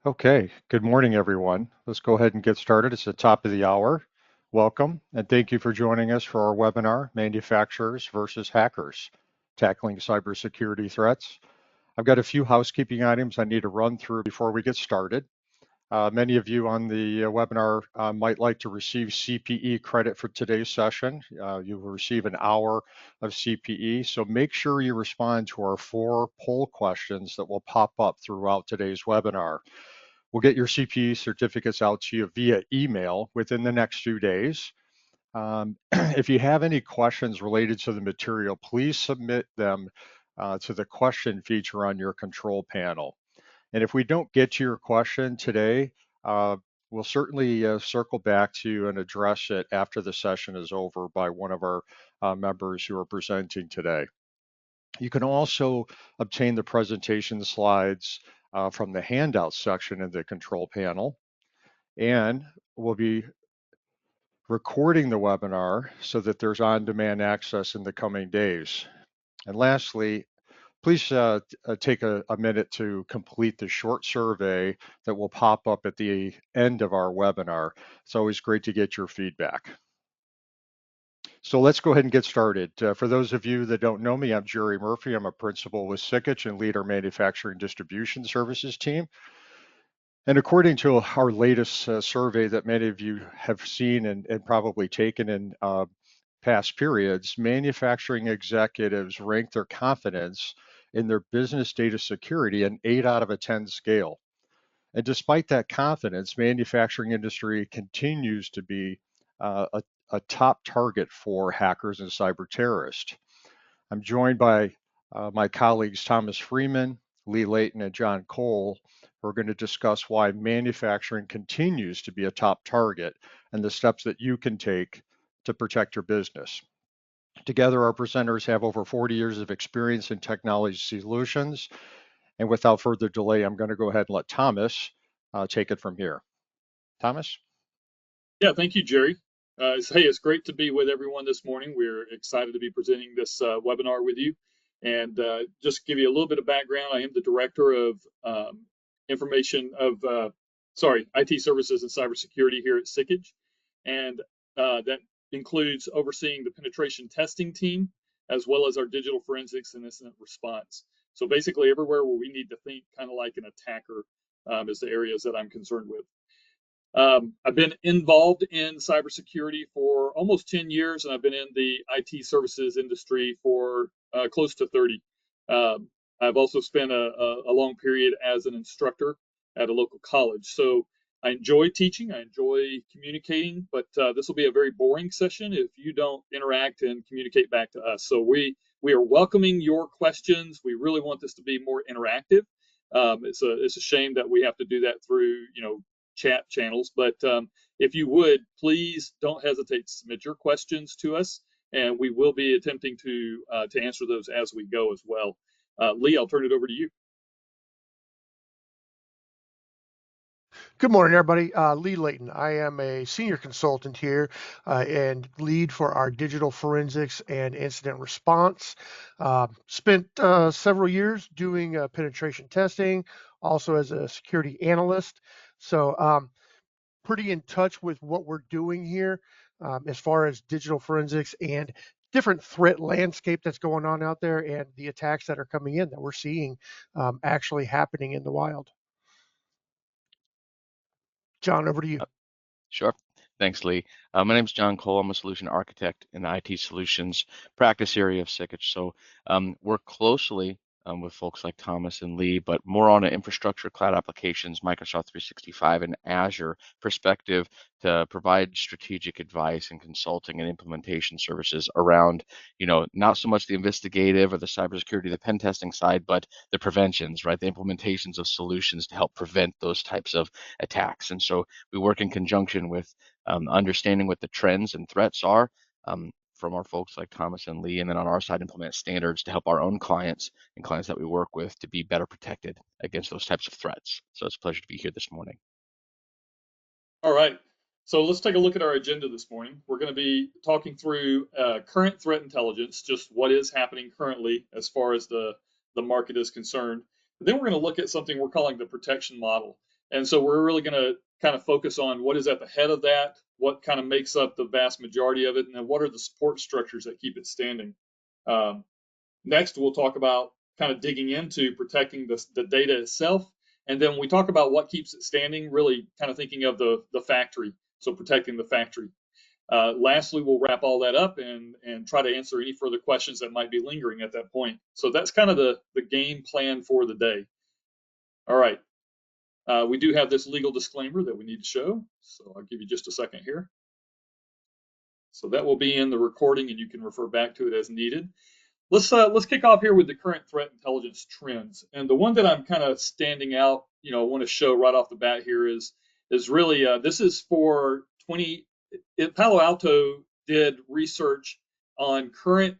Okay, good morning, everyone. Let's go ahead and get started. It's the top of the hour. Welcome, and thank you for joining us for our webinar, Manufacturers versus Hackers, Tackling Cybersecurity Threats. I've got a few housekeeping items I need to run through before we get started. Many of you on the webinar might like to receive CPE credit for today's session. You will receive an hour of CPE, so make sure you respond to our 4 poll questions that will pop up throughout today's webinar. We'll get your CPE certificates out to you via email within the next few days. If you have any questions related to the material, please submit them to the question feature on your control panel. And if we don't get to your question today, uh, we'll certainly circle back to you and address it after the session is over by one of our members who are presenting today. You can also obtain the presentation slides from the handout section in the control panel, and we'll be recording the webinar so that there's on-demand access in the coming days. And lastly, please take a minute to complete the short survey that will pop up at the end of our webinar. It's always great to get your feedback. So let's go ahead and get started. For those of you that don't know me, I'm Jerry Murphy. I'm a principal with Sikich and lead our manufacturing distribution services team. And according to our latest survey that many of you have seen and probably taken in past periods, manufacturing executives rank their confidence in their business data security an 8 out of a 10 scale. And despite that confidence, manufacturing industry continues to be a top target for hackers and cyber terrorists. I'm joined by my colleagues Thomas Freeman, Layton and Jon Cole, who are going to discuss why manufacturing continues to be a top target and the steps that you can take to protect your business. Together, our presenters have over 40 years of experience in technology solutions. And without further delay, I'm going to go ahead and let Thomas take it from here. Thomas? Yeah, thank you, Jerry. Hey, it's great to be with everyone this morning. We're excited to be presenting this webinar with you. And just to give you a little bit of background, I am the director of IT services and cybersecurity here at Sikich. And that includes overseeing the penetration testing team, as well as our digital forensics and incident response. So basically everywhere where we need to think kind of like an attacker is the areas that I'm concerned with. I've been involved in cybersecurity for almost 10 years, and I've been in the IT services industry for close to 30. I've also spent a long period as an instructor at a local college. So I enjoy teaching, I enjoy communicating, but this will be a very boring session if you don't interact and communicate back to us. So we are welcoming your questions. We really want this to be more interactive. It's a shame that we have to do that through chat channels. But if you would, please don't hesitate to submit your questions to us, and we will be attempting to answer those as we go as well. Lee, I'll turn it over to you. Good morning, everybody. Layton. I am a senior consultant here and lead for our digital forensics and incident response. Spent several years doing penetration testing, also as a security analyst. So pretty in touch with what we're doing here as far as digital forensics and different threat landscape that's going on out there and the attacks that are coming in that we're seeing actually happening in the wild. John, over to you. Sure. Thanks, Lee. My name is Jon Cole. I'm a solution architect in the IT solutions practice area of Sikich. So work closely with folks like Thomas and Lee, but more on an infrastructure, cloud applications, Microsoft 365 and Azure perspective to provide strategic advice and consulting and implementation services around, not so much the investigative or the cybersecurity, the pen testing side, but the preventions, right? The implementations of solutions to help prevent those types of attacks. And so we work in conjunction with understanding what the trends and threats are from our folks like Thomas and Lee, and then on our side implement standards to help our own clients and clients that we work with to be better protected against those types of threats. So it's a pleasure to be here this morning. All right. So let's take a look at our agenda this morning. We're going to be talking through current threat intelligence, just what is happening currently as far as the market is concerned. But then we're going to look at something we're calling the protection model. And so we're really going to kind of focus on what is at the head of that, what kind of makes up the vast majority of it, and then what are the support structures that keep it standing. Next, we'll talk about kind of digging into protecting the data itself. And then when we talk about what keeps it standing, really kind of thinking of the factory, so protecting the factory. Lastly, we'll wrap all that up and try to answer any further questions that might be lingering at that point. So that's kind of the game plan for the day. All right. We do have this legal disclaimer that we need to show, so I'll give you just a second here. So that will be in the recording, and you can refer back to it as needed. Let's kick off here with the current threat intelligence trends, and the one that I'm kind of standing out, I want to show right off the bat here is really this is for Palo Alto did research on current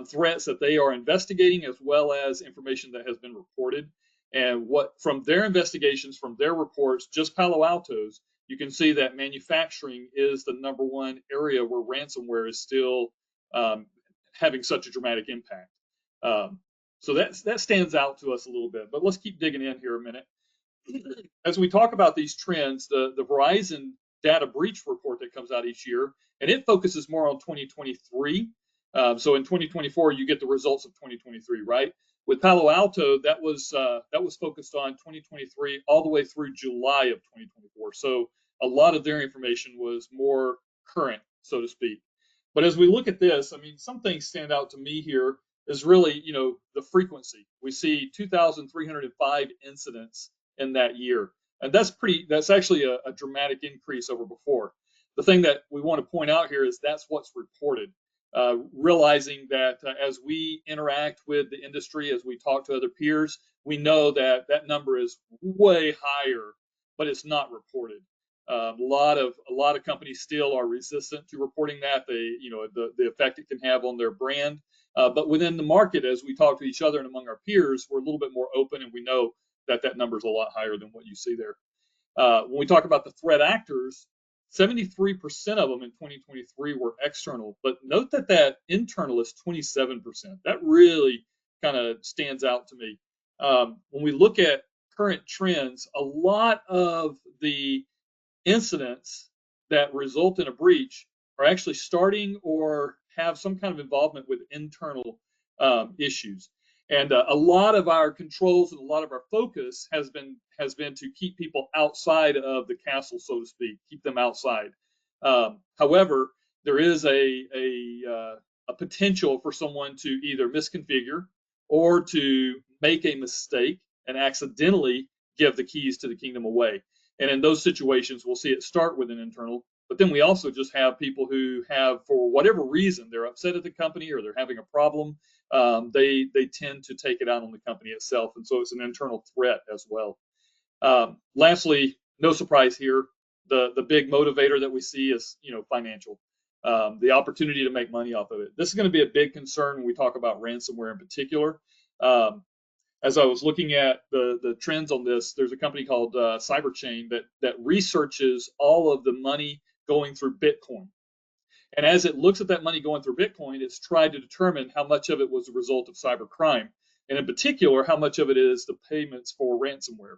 threats that they are investigating, as well as information that has been reported. And what from their investigations, from their reports, just Palo Alto's, you can see that manufacturing is the #1 area where ransomware is still having such a dramatic impact. So that stands out to us a little bit. But let's keep digging in here a minute. As we talk about these trends, the Verizon data breach report that comes out each year, and it focuses more on 2023. So in 2024, you get the results of 2023, right? With Palo Alto, that was focused on 2023 all the way through July of 2024. So a lot of their information was more current, so to speak. But as we look at this, I mean, some things stand out to me here is really, the frequency. We see 2,305 incidents in that year, and that's actually a dramatic increase over before. The thing that we want to point out here is that's what's reported. Realizing that as we interact with the industry, as we talk to other peers, we know that that number is way higher, but it's not reported. A lot of companies still are resistant to reporting that. The effect it can have on their brand. But within the market, as we talk to each other and among our peers, we're a little bit more open, and we know that number is a lot higher than what you see there. When we talk about the threat actors, 73% of them in 2023 were external, but note that internal is 27%. That really kind of stands out to me. When we look at current trends, a lot of the incidents that result in a breach are actually starting or have some kind of involvement with internal issues. And a lot of our controls and a lot of our focus has been to keep people outside of the castle, so to speak, keep them outside. However, there is a potential for someone to either misconfigure or to make a mistake and accidentally give the keys to the kingdom away. And in those situations, we'll see it start with an internal, but then we also just have people who have, for whatever reason, they're upset at the company or they're having a problem. They tend to take it out on the company itself, and so it's an internal threat as well. Lastly, no surprise here, the big motivator that we see is financial, the opportunity to make money off of it. This is going to be a big concern when we talk about ransomware in particular. As I was looking at the trends on this, there's a company called Cyberchain that researches all of the money going through Bitcoin. And as it looks at that money going through Bitcoin, it's tried to determine how much of it was a result of cybercrime, and in particular, how much of it is the payments for ransomware.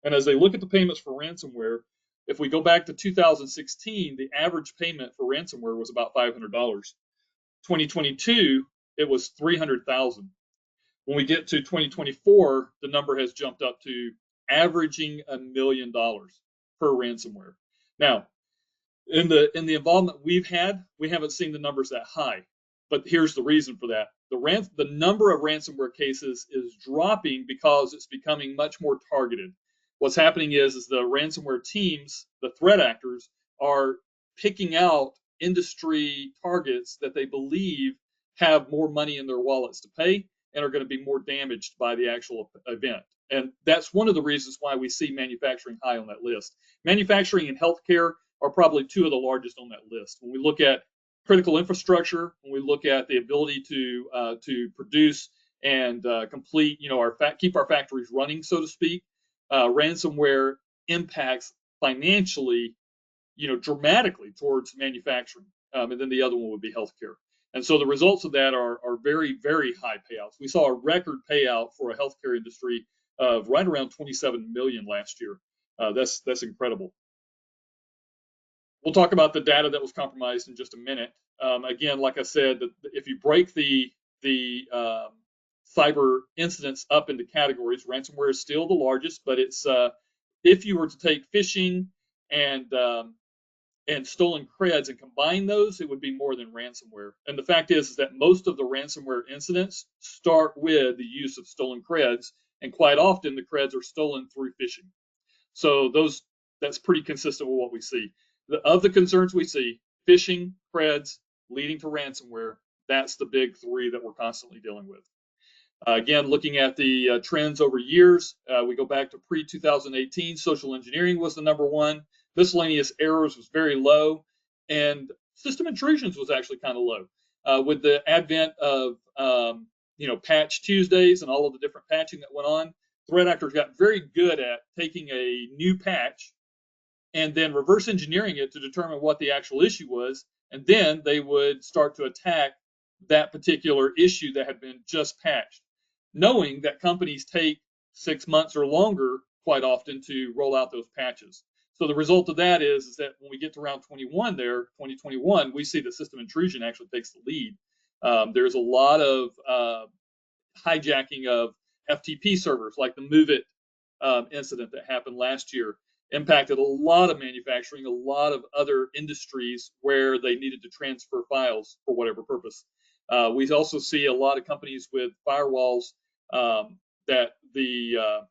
And as they look at the payments for ransomware, if we go back to 2016, the average payment for ransomware was about $500. 2022, it was $300,000. When we get to 2024, the number has jumped up to averaging $1 million per ransomware. Now, in the involvement we've had, we haven't seen the numbers that high. But here's the reason for that. The number of ransomware cases is dropping because it's becoming much more targeted. What's happening is the ransomware teams, the threat actors, are picking out industry targets that they believe have more money in their wallets to pay and are going to be more damaged by the actual event. And that's one of the reasons why we see manufacturing high on that list. Manufacturing and healthcare are probably two of the largest on that list. When we look at critical infrastructure, when we look at the ability to produce and complete, keep our factories running, so to speak, ransomware impacts financially, dramatically towards manufacturing. And then the other one would be healthcare. And so the results of that are very, very high payouts. We saw a record payout for a healthcare industry of right around $27 million last year. That's incredible. We'll talk about the data that was compromised in just a minute. Again, like I said, if you break the cyber incidents up into categories, ransomware is still the largest, but it's if you were to take phishing and stolen creds and combine those, it would be more than ransomware. And the fact is that most of the ransomware incidents start with the use of stolen creds, and quite often the creds are stolen through phishing. So that's pretty consistent with what we see. Of the concerns we see, phishing, creds, leading to ransomware, that's the big three that we're constantly dealing with. Again, looking at the trends over years, we go back to pre-2018, social engineering was the number one, miscellaneous errors was very low, and system intrusions was actually kind of low. With the advent of Patch Tuesdays and all of the different patching that went on, threat actors got very good at taking a new patch and then reverse engineering it to determine what the actual issue was, and then they would start to attack that particular issue that had been just patched, knowing that companies take 6 months or longer quite often to roll out those patches. So the result of that is that when we get to round 2021, we see that system intrusion actually takes the lead. There's a lot of hijacking of FTP servers, like the Move It incident that happened last year, impacted a lot of manufacturing, a lot of other industries where they needed to transfer files for whatever purpose. We also see a lot of companies with firewalls that the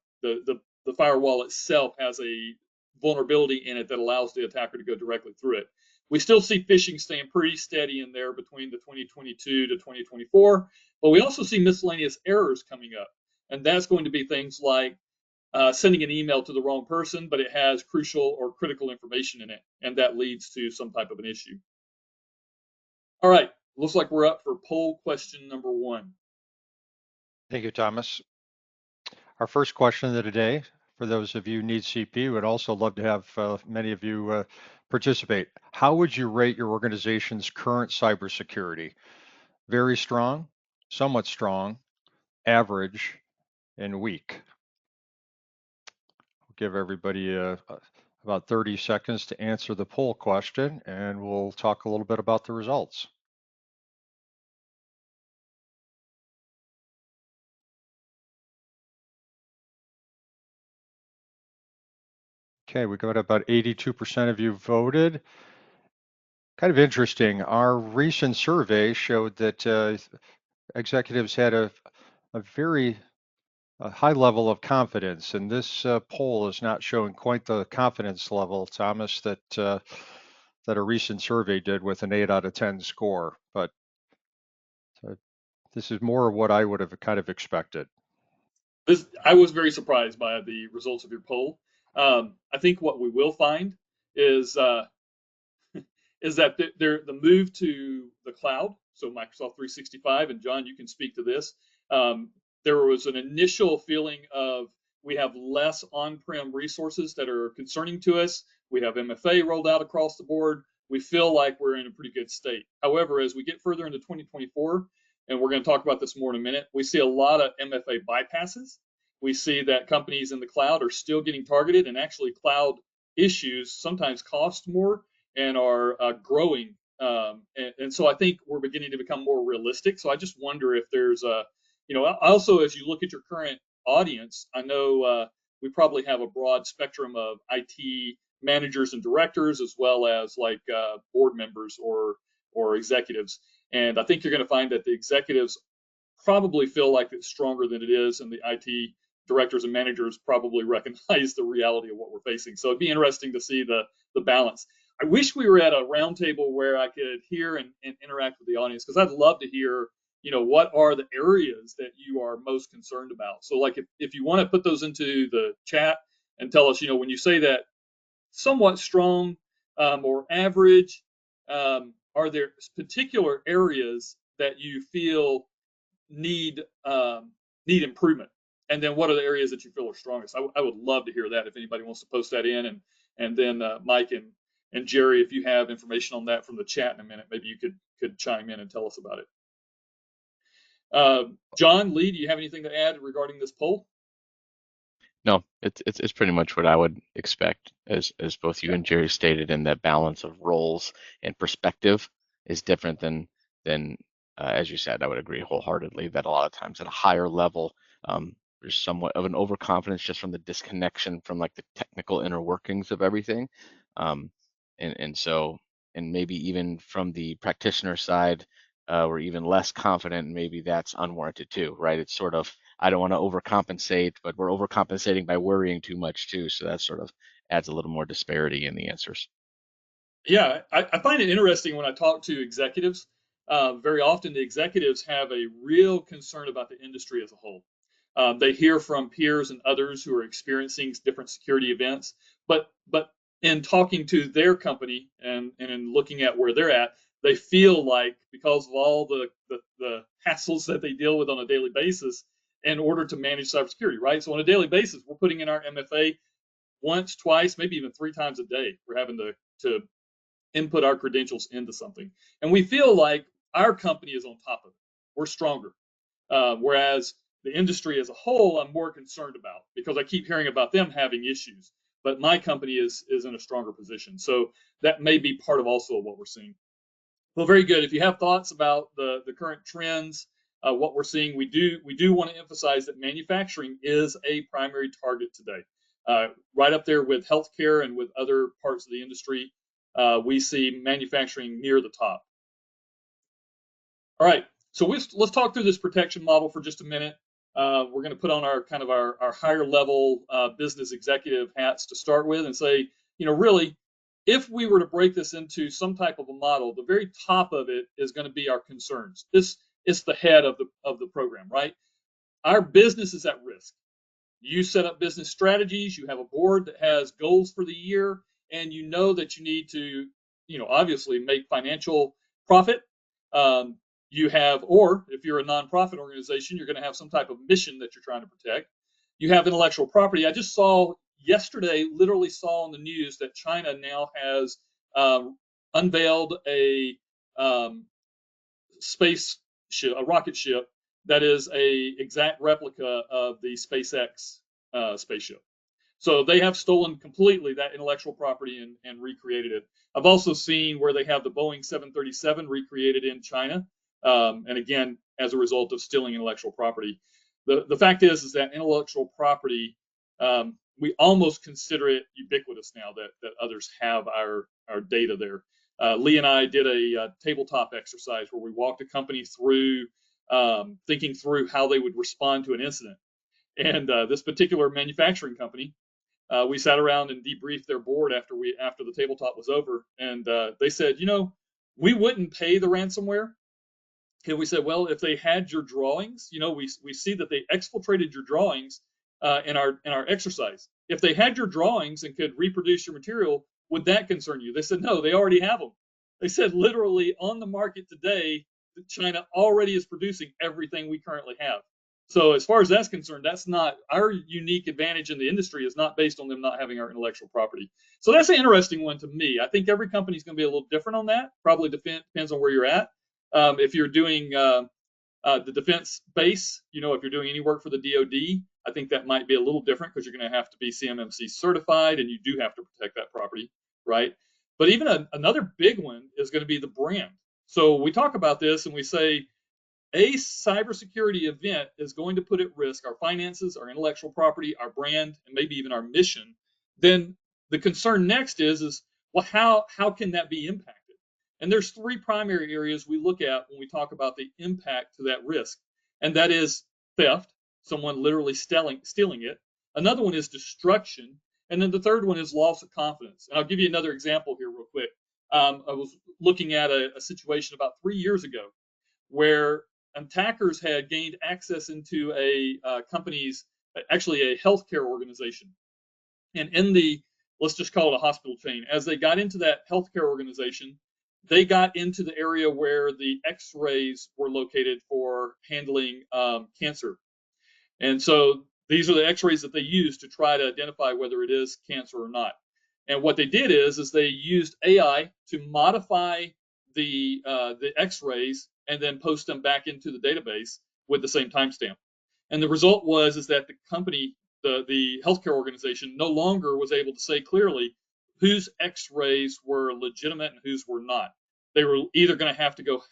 firewall itself has a vulnerability in it that allows the attacker to go directly through it. We still see phishing staying pretty steady in there between the 2022 to 2024, but we also see miscellaneous errors coming up. And that's going to be things like sending an email to the wrong person, but it has crucial or critical information in it, and that leads to some type of an issue. All right, looks like we're up for poll question number 1. Thank you, Thomas. Our first question of the day, for those of you who need CP, would also love to have many of you participate. How would you rate your organization's current cybersecurity? Very strong, somewhat strong, average, and weak. We'll give everybody about 30 seconds to answer the poll question, and we'll talk a little bit about the results. Okay, we got about 82% of you voted. Kind of interesting. Our recent survey showed that executives had a very high level of confidence, and this poll is not showing quite the confidence level, Thomas, that a recent survey did with an 8 out of 10 score. But this is more what I would have kind of expected. I was very surprised by the results of your poll. I think what we will find is that the move to the cloud, so Microsoft 365, and John, you can speak to this. There was an initial feeling of we have less on-prem resources that are concerning to us. We have MFA rolled out across the board. We feel like we're in a pretty good state. However, as we get further into 2024, and we're going to talk about this more in a minute, we see a lot of MFA bypasses. We see that companies in the cloud are still getting targeted, and actually cloud issues sometimes cost more and are growing. And so I think we're beginning to become more realistic. So I just wonder if there's also, as you look at your current audience, I know we probably have a broad spectrum of IT managers and directors, as well as like board members or executives. And I think you're going to find that the executives probably feel like it's stronger than it is, and the IT directors and managers probably recognize the reality of what we're facing. So it'd be interesting to see the balance. I wish we were at a roundtable where I could hear and interact with the audience, because I'd love to hear, what are the areas that you are most concerned about. So like if you want to put those into the chat and tell us, when you say that somewhat strong or average, are there particular areas that you feel need improvement? And then what are the areas that you feel are strongest? I would love to hear that if anybody wants to post that in. And then Mike and Jerry, if you have information on that from the chat in a minute, maybe you could chime in and tell us about it. John, Lee, do you have anything to add regarding this poll? No, it's pretty much what I would expect, as both you Yeah. and Jerry stated, in that balance of roles and perspective is different than as you said. I would agree wholeheartedly that a lot of times at a higher level, there's somewhat of an overconfidence just from the disconnection from like the technical inner workings of everything, um, and so and maybe even from the practitioner side, we're even less confident, and maybe that's unwarranted too, right? It's sort of I don't want to overcompensate, but we're overcompensating by worrying too much too. So that sort of adds a little more disparity in the answers. Yeah, I find it interesting when I talk to executives. Very often, the executives have a real concern about the industry as a whole. They hear from peers and others who are experiencing different security events, but in talking to their company and in looking at where they're at, they feel like because of all the hassles that they deal with on a daily basis in order to manage cybersecurity, right? So on a daily basis, we're putting in our MFA once, twice, maybe even 3 times a day. We're having to input our credentials into something. And we feel like our company is on top of it. We're stronger. Whereas the industry as a whole, I'm more concerned about because I keep hearing about them having issues. But my company is in a stronger position. So that may be part of also what we're seeing. Well, very good. If you have thoughts about the current trends, what we're seeing, we do want to emphasize that manufacturing is a primary target today. Right up there with healthcare and with other parts of the industry, we see manufacturing near the top. All right, so let's talk through this protection model for just a minute. We're going to put on our kind of our higher level business executive hats to start with and say, really, if we were to break this into some type of a model, the very top of it is going to be our concerns. This is the head of the program, right? Our business is at risk. You set up business strategies, you have a board that has goals for the year, and you know that you need to, obviously make financial profit. You have, or if you're a nonprofit organization, you're going to have some type of mission that you're trying to protect. You have intellectual property. I just saw yesterday, literally saw on the news that China now has unveiled a space ship, a rocket ship that is a exact replica of the SpaceX spaceship. So they have stolen completely that intellectual property and recreated it. I've also seen where they have the Boeing 737 recreated in China, and again, as a result of stealing intellectual property. The fact is that intellectual property, we almost consider it ubiquitous now that others have our data there. Lee and I did a tabletop exercise where we walked a company through thinking through how they would respond to an incident. And this particular manufacturing company, we sat around and debriefed their board after the tabletop was over, and they said, we wouldn't pay the ransomware. And we said, well, if they had your drawings, we see that they exfiltrated your drawings in our exercise. If they had your drawings and could reproduce your material, would that concern you? They said, no, they already have them. They said, literally on the market today, China already is producing everything we currently have. So as far as that's concerned, that's not our unique advantage in the industry is not based on them not having our intellectual property. So that's an interesting one to me. I think every company is going to be a little different on that. Probably depends on where you're at. If you're doing the defense base, if you're doing any work for the DoD, I think that might be a little different because you're going to have to be CMMC certified and you do have to protect that property, right? But even another big one is going to be the brand. So we talk about this and we say a cybersecurity event is going to put at risk our finances, our intellectual property, our brand, and maybe even our mission. Then the concern next is well, how can that be impacted? And there's three primary areas we look at when we talk about the impact to that risk, and that is theft, someone literally stealing it. Another one is destruction, and then the third one is loss of confidence. And I'll give you another example here real quick. I was looking at a situation about 3 years ago where attackers had gained access into a company's, actually a healthcare organization. And let's just call it a hospital chain, as they got into that healthcare organization, they got into the area where the x-rays were located for handling cancer. And so these are the x-rays that they use to try to identify whether it is cancer or not. And what they did is they used AI to modify the x-rays and then post them back into the database with the same timestamp. And the result was that the company the healthcare organization no longer was able to say clearly whose X-rays were legitimate and whose were not. They were either going to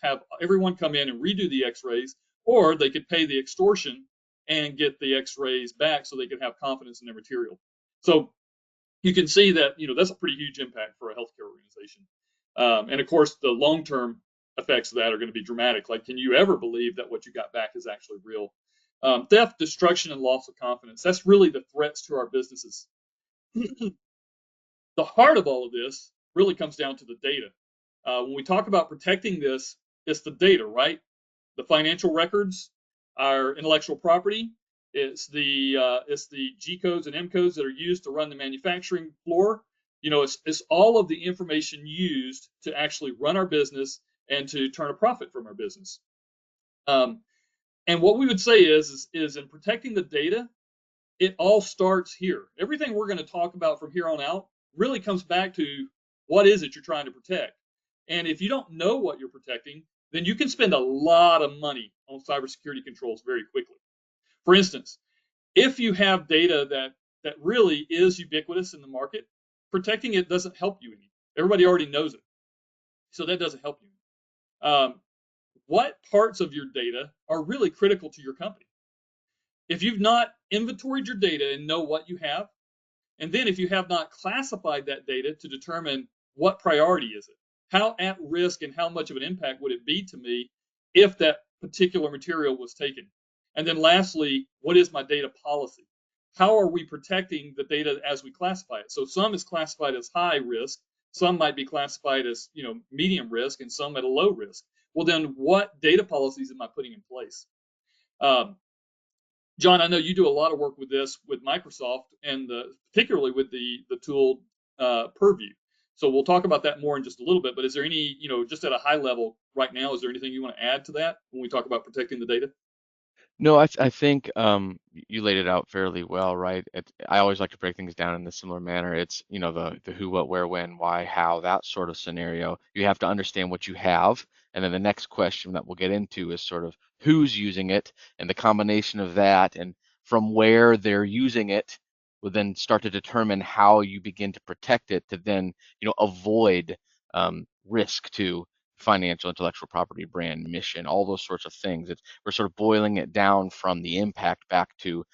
have everyone come in and redo the X-rays, or they could pay the extortion and get the X-rays back so they could have confidence in their material. So you can see that that's a pretty huge impact for a healthcare organization. And of course, the long-term effects of that are going to be dramatic. Like, can you ever believe that what you got back is actually real? Theft, destruction, and loss of confidence. That's really the threats to our businesses. The heart of all of this really comes down to the data. When we talk about protecting this, it's the data, right? The financial records, our intellectual property. It's the G codes and M codes that are used to run the manufacturing floor. It's all of the information used to actually run our business and to turn a profit from our business. And what we would say is in protecting the data, it all starts here. Everything we're going to talk about from here on out really comes back to what is it you're trying to protect. And if you don't know what you're protecting, then you can spend a lot of money on cybersecurity controls very quickly. For instance, if you have data that really is ubiquitous in the market, protecting it doesn't help you any. Everybody already knows it. So that doesn't help you. What parts of your data are really critical to your company? If you've not inventoried your data and know what you have, and then if you have not classified that data to determine what priority is it, how at risk and how much of an impact would it be to me if that particular material was taken? And then lastly, what is my data policy? How are we protecting the data as we classify it? So some is classified as high risk, some might be classified as medium risk, and some at a low risk. Well, then what data policies am I putting in place? John, I know you do a lot of work with this with Microsoft, and particularly with the tool Purview. So we'll talk about that more in just a little bit. But is there any, just at a high level right now, is there anything you want to add to that when we talk about protecting the data? No, I think you laid it out fairly well, right? I always like to break things down in a similar manner. It's, the who, what, where, when, why, how, that sort of scenario. You have to understand what you have. And then the next question that we'll get into is sort of who's using it, and the combination of that and from where they're using it will then start to determine how you begin to protect it to then, avoid risk to financial, intellectual property, brand, mission, all those sorts of things. We're sort of boiling it down from the impact back to,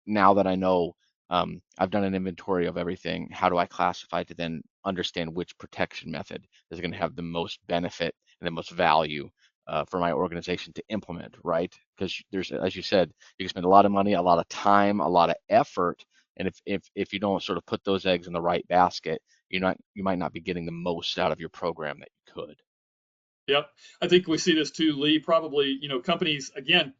now that I know, I've done an inventory of everything, how do I classify to then understand which protection method is going to have the most benefit and the most value for my organization to implement, right? Because there's, as you said, you can spend a lot of money, a lot of time, a lot of effort, and if you don't sort of put those eggs in the right basket, you might not be getting the most out of your program that you could. Yep. I think we see this too, Lee. Probably, companies, again,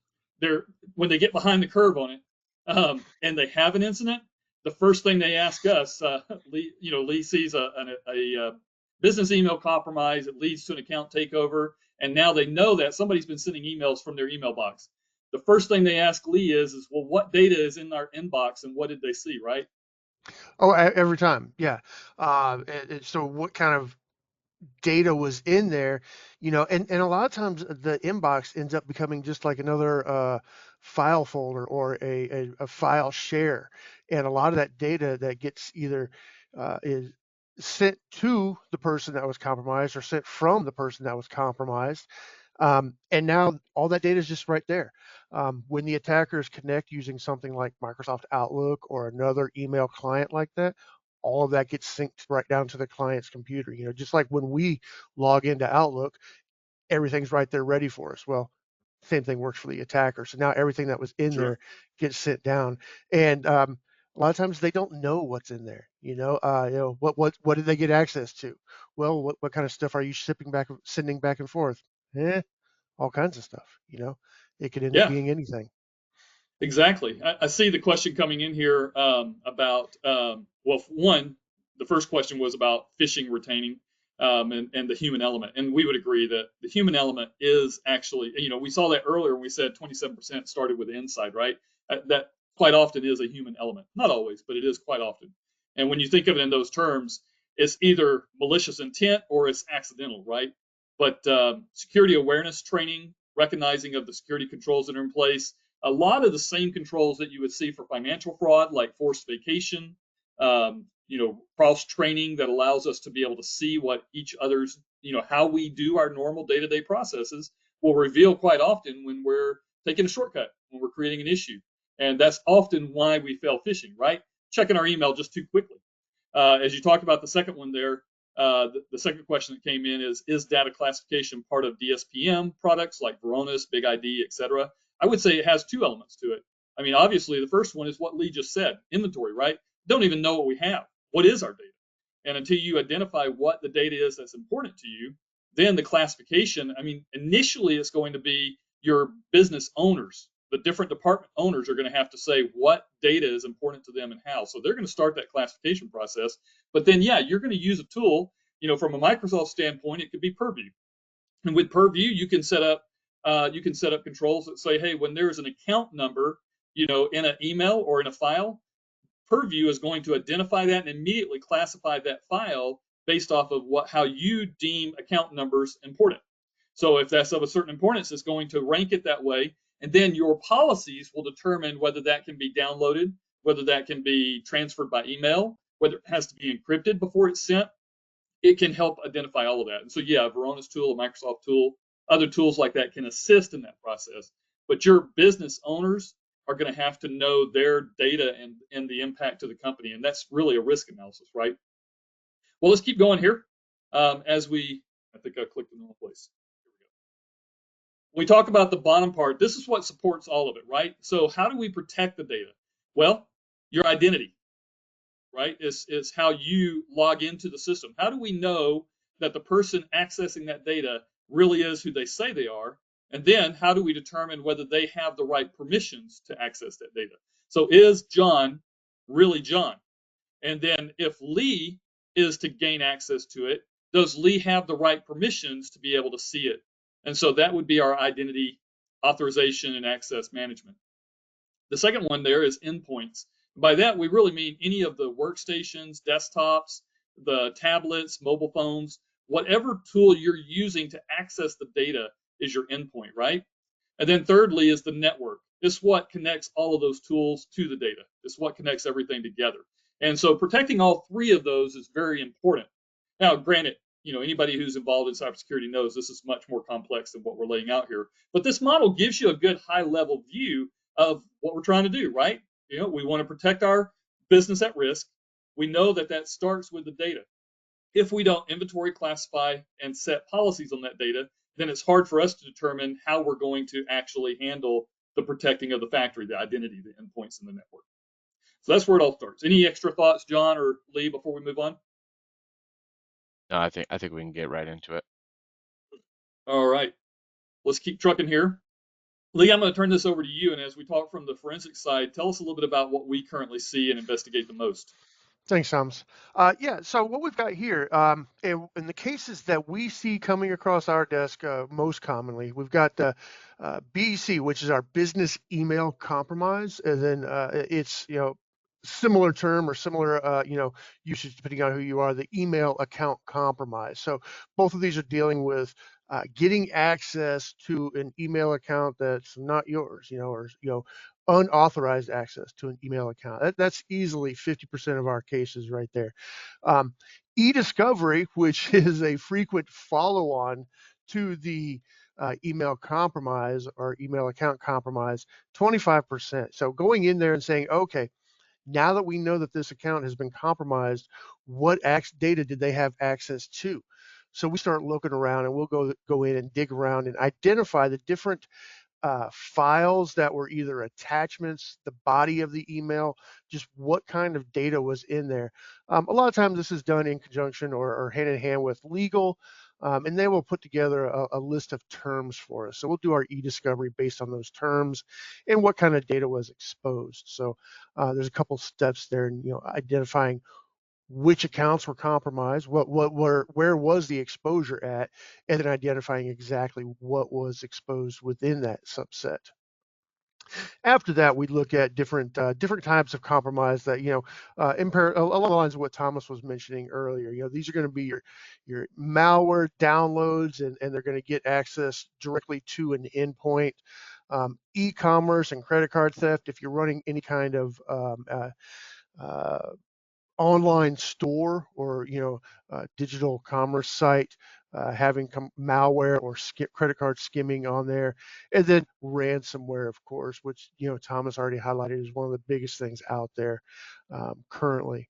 when they get behind the curve on it, and they have an incident, the first thing they ask us, Lee sees a business email compromise. It leads to an account takeover, and now they know that somebody's been sending emails from their email box. The first thing they ask Lee is, well, what data is in our inbox, and what did they see, right? Oh, every time, yeah. So what kind of data was in there, and a lot of times the inbox ends up becoming just like another file folder or a file share. And a lot of that data that gets either is sent to the person that was compromised or sent from the person that was compromised. And now all that data is just right there. When the attackers connect using something like Microsoft Outlook or another email client like that, all of that gets synced right down to the client's computer. Just like when we log into Outlook, everything's right there ready for us. Well, same thing works for the attacker. So now everything that was in Sure. there gets sent down, and a lot of times they don't know what's in there. What did they get access to? Well, what kind of stuff are you sending back and forth? All kinds of stuff. It could end up Yeah. being anything. Exactly. I see the question coming in here about, well, one, the first question was about phishing retaining and the human element. And we would agree that the human element is actually, we saw that earlier when we said 27% started with inside, right? That quite often is a human element. Not always, but it is quite often. And when you think of it in those terms, it's either malicious intent or it's accidental, right? But security awareness training, recognizing of the security controls that are in place, A lot of the same controls that you would see for financial fraud, like forced vacation, cross training that allows us to be able to see what each other's, how we do our normal day-to-day processes, will reveal quite often when we're taking a shortcut, when we're creating an issue. And that's often why we fail phishing, right? Checking our email just too quickly. As you talked about the second one there, the second question that came in is data classification part of DSPM products like Varonis, Big ID, et cetera? I would say it has two elements to it. I mean, obviously, the first one is what Lee just said, inventory, right? Don't even know what we have. What is our data? And until you identify what the data is that's important to you, then the classification, I mean, initially it's going to be your business owners. The different department owners are going to have to say what data is important to them and how. So they're going to start that classification process. But then, yeah, you're going to use a tool. From a Microsoft standpoint, it could be Purview. And with Purview, you can set up controls that say, hey, when there's an account number, in an email or in a file, Purview is going to identify that and immediately classify that file based off of how you deem account numbers important. So if that's of a certain importance, it's going to rank it that way. And then your policies will determine whether that can be downloaded, whether that can be transferred by email, whether it has to be encrypted before it's sent. It can help identify all of that. And so, yeah, a Varonis tool, a Microsoft tool, other tools like that can assist in that process. But your business owners are going to have to know their data and the impact to the company. And that's really a risk analysis, right? Well, let's keep going here. I think I clicked in the wrong place. Here we go. When we talk about the bottom part, this is what supports all of it, right? So how do we protect the data? Well, your identity, right, is how you log into the system. How do we know that the person accessing that data really is who they say they are? And then how do we determine whether they have the right permissions to access that data? So is John really John? And then if Lee is to gain access to it, does Lee have the right permissions to be able to see it? And so that would be our identity authorization and access management. The second one there is endpoints. By that, we really mean any of the workstations, desktops, the tablets, mobile phones, whatever tool you're using to access the data is your endpoint, right? And then thirdly is the network. It's what connects all of those tools to the data. It's what connects everything together. And so protecting all three of those is very important. Now, granted, anybody who's involved in cybersecurity knows this is much more complex than what we're laying out here. But this model gives you a good high-level view of what we're trying to do, right? We want to protect our business at risk. We know that starts with the data. If we don't inventory, classify, and set policies on that data, then it's hard for us to determine how we're going to actually handle the protecting of the factory, the identity, the endpoints in the network. So that's where it all starts. Any extra thoughts, John or Lee, before we move on? No, I think we can get right into it. All right. Let's keep trucking here. Lee, I'm going to turn this over to you. And as we talk from the forensic side, tell us a little bit about what we currently see and investigate the most. Thanks, Thomas. Yeah, so what we've got here, in the cases that we see coming across our desk most commonly, we've got BEC, which is our business email compromise, and then it's similar term or similar usage depending on who you are, the email account compromise. So both of these are dealing with getting access to an email account that's not yours, or unauthorized access to an email account. That's easily 50% of our cases right there. E-discovery, which is a frequent follow-on to the email compromise or email account compromise, 25%. So going in there and saying, okay, now that we know that this account has been compromised, what data did they have access to? So we start looking around and we'll go in and dig around and identify the different files that were either attachments, the body of the email, just what kind of data was in there. A lot of times this is done in conjunction or hand in hand with legal, and they will put together a list of terms for us. So we'll do our e-discovery based on those terms and what kind of data was exposed. So there's a couple steps there, and identifying which accounts were compromised, where was the exposure at, and then identifying exactly what was exposed within that subset. After that, we look at different types of compromise that along the lines of what Thomas was mentioning earlier. These are going to be your malware downloads, and they're going to get access directly to an endpoint. E-commerce and credit card theft, if you're running any kind of uh, online store or digital commerce site, having malware or credit card skimming on there, and then ransomware, of course, which Thomas already highlighted is one of the biggest things out there currently.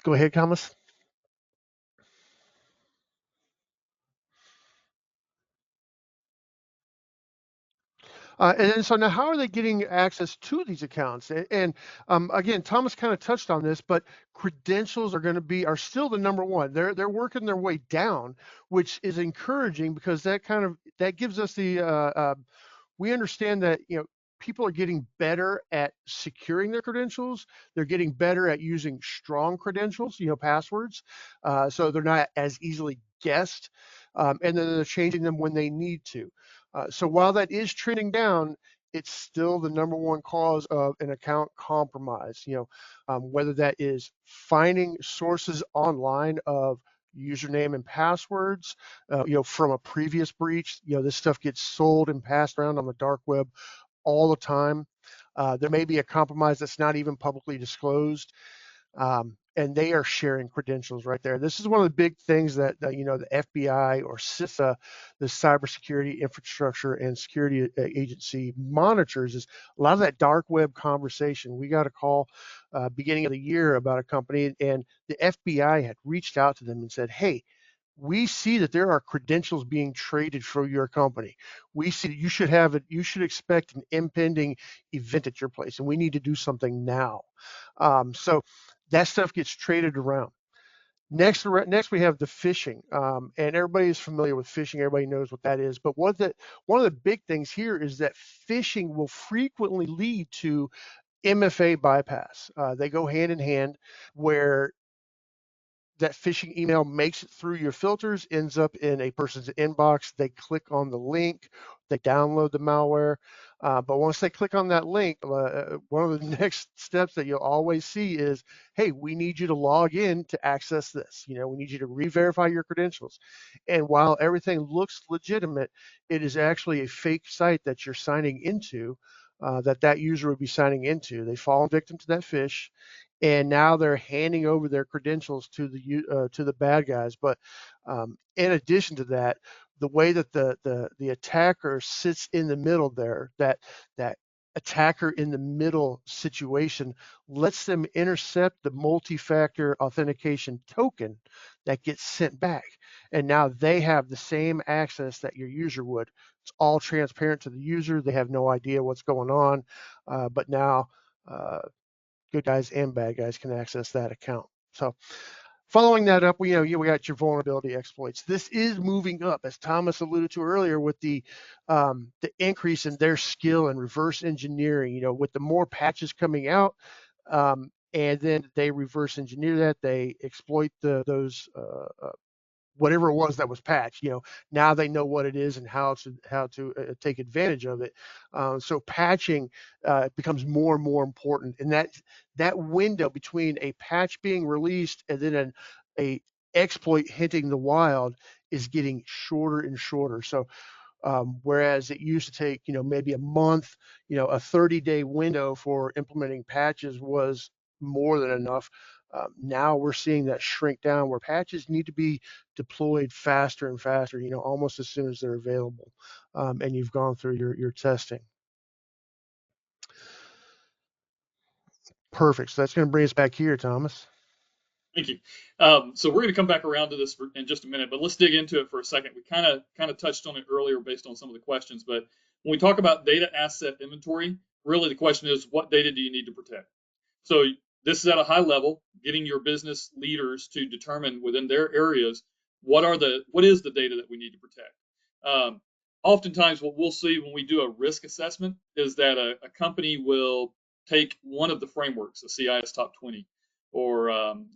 Go ahead, Thomas. And then, so now, how are they getting access to these accounts? And again, Thomas kind of touched on this, but credentials are still the number one. They're working their way down, which is encouraging because that gives us we understand that people are getting better at securing their credentials. They're getting better at using strong credentials, passwords, so they're not as easily guessed, and then they're changing them when they need to. So while that is trending down, it's still the number one cause of an account compromise. Whether that is finding sources online of username and passwords, from a previous breach. This stuff gets sold and passed around on the dark web all the time. There may be a compromise that's not even publicly disclosed. And they are sharing credentials right there. This is one of the big things that the FBI or CISA, the Cybersecurity Infrastructure and Security Agency, monitors is a lot of that dark web conversation. We got a call beginning of the year about a company, and the FBI had reached out to them and said, "Hey, we see that there are credentials being traded for your company. We see that you should expect an impending event at your place, and we need to do something now." So that stuff gets traded around. Next we have the phishing, and everybody is familiar with phishing. Everybody knows what that is. But one of the big things here is that phishing will frequently lead to MFA bypass. They go hand in hand, where that phishing email makes it through your filters, ends up in a person's inbox. They click on the link, they download the malware. But once they click on that link, one of the next steps that you'll always see is, hey, we need you to log in to access this. We need you to re-verify your credentials. And while everything looks legitimate, it is actually a fake site that you're signing into, that user would be signing into. They fall victim to that phish, and now they're handing over their credentials to the bad guys. But in addition to that, the way that the attacker sits in the middle there, that attacker in the middle situation lets them intercept the multi-factor authentication token that gets sent back, and now they have the same access that your user would. It's all transparent to the user. They have no idea what's going on, but now good guys and bad guys can access that account. So following that up, we got your vulnerability exploits. This is moving up, as Thomas alluded to earlier, with the increase in their skill in reverse engineering. With the more patches coming out, and then they reverse engineer that, they exploit those whatever it was that was patched. Now they know what it is and how to take advantage of it. So patching becomes more and more important, and that window between a patch being released and then a exploit hitting the wild is getting shorter and shorter. So whereas it used to take maybe a month, a 30-day window for implementing patches was more than enough. Now we're seeing that shrink down, where patches need to be deployed faster and faster, almost as soon as they're available, and you've gone through your testing. Perfect. So that's going to bring us back here, Thomas. Thank you. So we're going to come back around to this in just a minute, but let's dig into it for a second. We kind of touched on it earlier based on some of the questions, but when we talk about data asset inventory, really the question is, what data do you need to protect? So this is at a high level, getting your business leaders to determine within their areas what is the data that we need to protect. Oftentimes, what we'll see when we do a risk assessment is that a company will take one of the frameworks, the CIS Top 20, or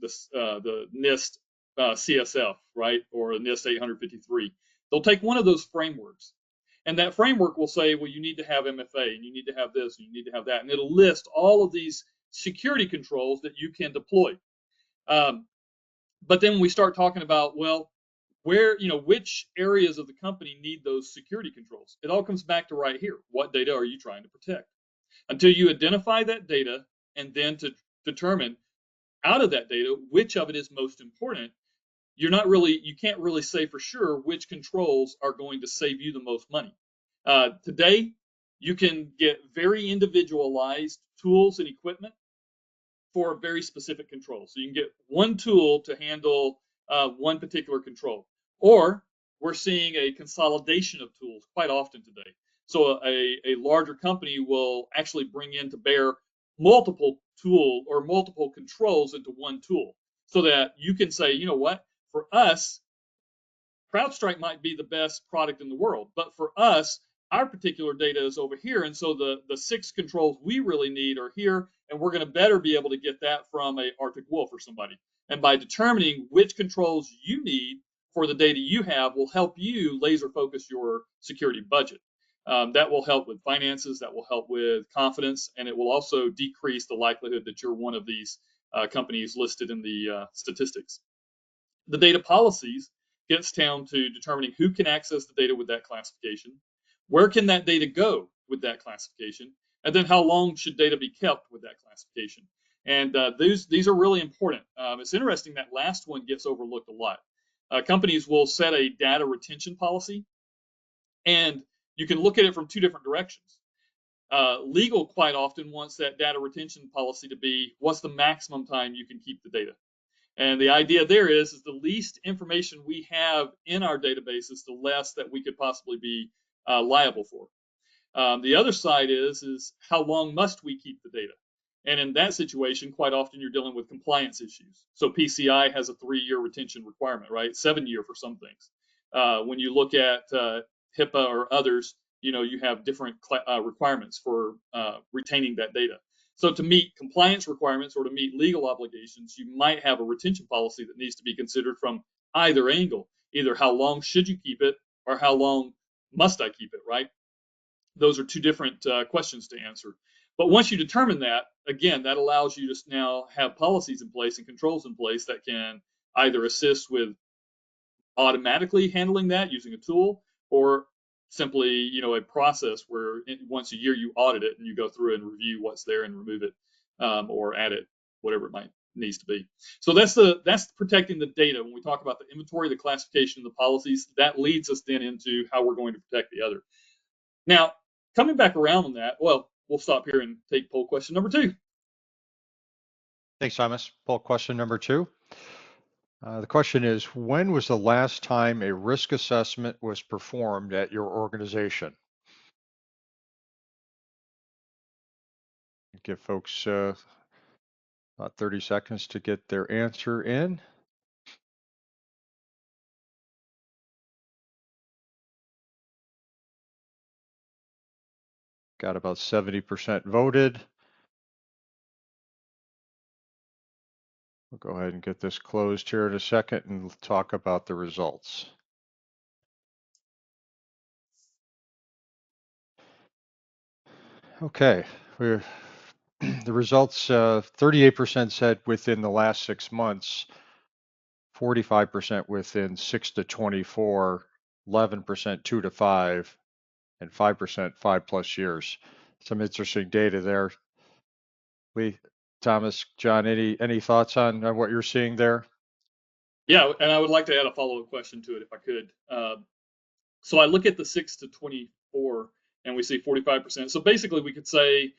the NIST CSF, right, or the NIST 853. They'll take one of those frameworks, and that framework will say, well, you need to have MFA, and you need to have this, and you need to have that, and it'll list all of these security controls that you can deploy. But then we start talking about, well, where, which areas of the company need those security controls. It all comes back to right here. What data are you trying to protect? Until you identify that data and then to determine out of that data which of it is most important, you can't really say for sure which controls are going to save you the most money. Today, you can get very individualized tools and equipment for a very specific control. So you can get one tool to handle one particular control. Or we're seeing a consolidation of tools quite often today. So a larger company will actually bring in to bear multiple tool or multiple controls into one tool so that you can say, you know what, for us, CrowdStrike might be the best product in the world, but for us, our particular data is over here, and so the 6 controls we really need are here, and we're going to better be able to get that from a Arctic Wolf or somebody. And by determining which controls you need for the data you have will help you laser focus your security budget. That will help with finances, that will help with confidence, and it will also decrease the likelihood that you're one of these companies listed in the statistics. The data policies gets down to determining who can access the data with that classification, where can that data go with that classification, and then how long should data be kept with that classification. And these are really important. It's interesting that last one gets overlooked a lot. Companies will set a data retention policy, and you can look at it from 2 different directions. Legal quite often wants that data retention policy to be what's the maximum time you can keep the data. And the idea there is the least information we have in our databases, the less that we could possibly be liable for. The other side is how long must we keep the data? And in that situation, quite often you're dealing with compliance issues. So PCI has a 3-year retention requirement, right? 7-year for some things. When you look at HIPAA or others, you have different requirements for retaining that data. So to meet compliance requirements or to meet legal obligations, you might have a retention policy that needs to be considered from either angle. Either how long should you keep it or how long must I keep it, right? Those are 2 different questions to answer. But once you determine that, again, that allows you to now have policies in place and controls in place that can either assist with automatically handling that using a tool or simply, a process where once a year you audit it and you go through and review what's there and remove it or add it, whatever it needs to be. So that's protecting the data. When we talk about the inventory, the classification, the policies, that leads us then into how we're going to protect the other. Now, coming back around on that, well, we'll stop here and take poll question number 2. Thanks, Thomas. Poll question number 2. The question is, when was the last time a risk assessment was performed at your organization? Give folks about 30 seconds to get their answer in. Got about 70% voted. We'll go ahead and get this closed here in a second and talk about the results. Okay, the results, 38% said within the last 6 months, 45% within 6 to 24, 11% 2 to 5, and 5% 5+ years. Some interesting data there. Thomas, John, any thoughts on what you're seeing there? Yeah, and I would like to add a follow-up question to it if I could. So I look at the 6 to 24 and we see 45%. So basically we could say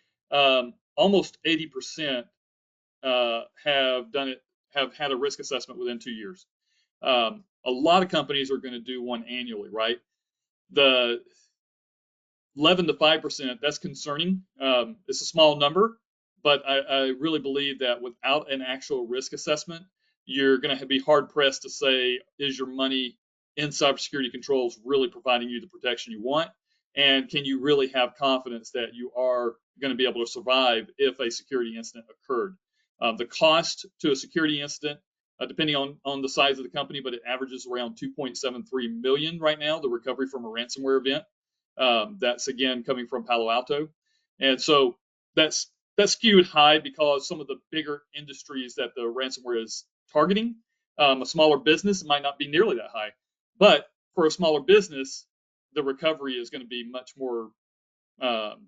almost 80% have had a risk assessment within 2 years. A lot of companies are going to do one annually, right? The 11 to 5%, that's concerning. It's a small number, but I really believe that without an actual risk assessment, you're going to be hard pressed to say, is your money in cybersecurity controls really providing you the protection you want? And can you really have confidence that you are going to be able to survive if a security incident occurred? The cost to a security incident, depending on the size of the company, but it averages around 2.73 million right now, the recovery from a ransomware event. That's again coming from Palo Alto. And so that's skewed high because some of the bigger industries that the ransomware is targeting, a smaller business might not be nearly that high. But for a smaller business, the recovery is going to be much more um,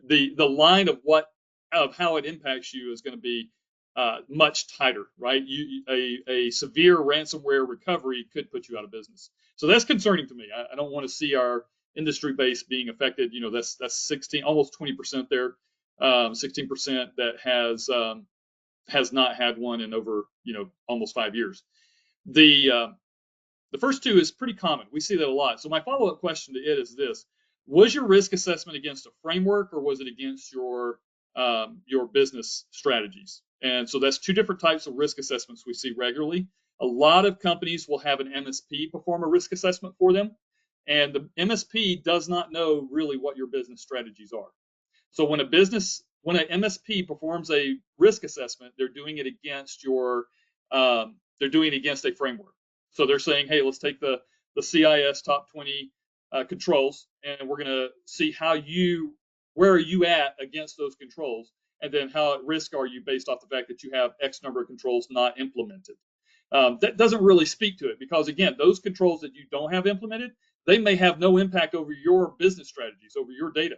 the line of how it impacts you is going to be much tighter, right? A severe ransomware recovery could put you out of business. So that's concerning to me. I don't want to see our industry base being affected. That's 16, almost 20% there, 16% that has not had one in over almost 5 years. The first two is pretty common. We see that a lot. So my follow-up question to it is this: was your risk assessment against a framework, or was it against your business strategies? And so that's two different types of risk assessments we see regularly. A lot of companies will have an MSP perform a risk assessment for them, and the MSP does not know really what your business strategies are. So when an MSP performs a risk assessment, they're doing it against a framework. So they're saying, hey, let's take the CIS top 20 controls, and we're going to see where are you at against those controls, and then how at risk are you based off the fact that you have X number of controls not implemented. That doesn't really speak to it, because again, those controls that you don't have implemented, they may have no impact over your business strategies, over your data,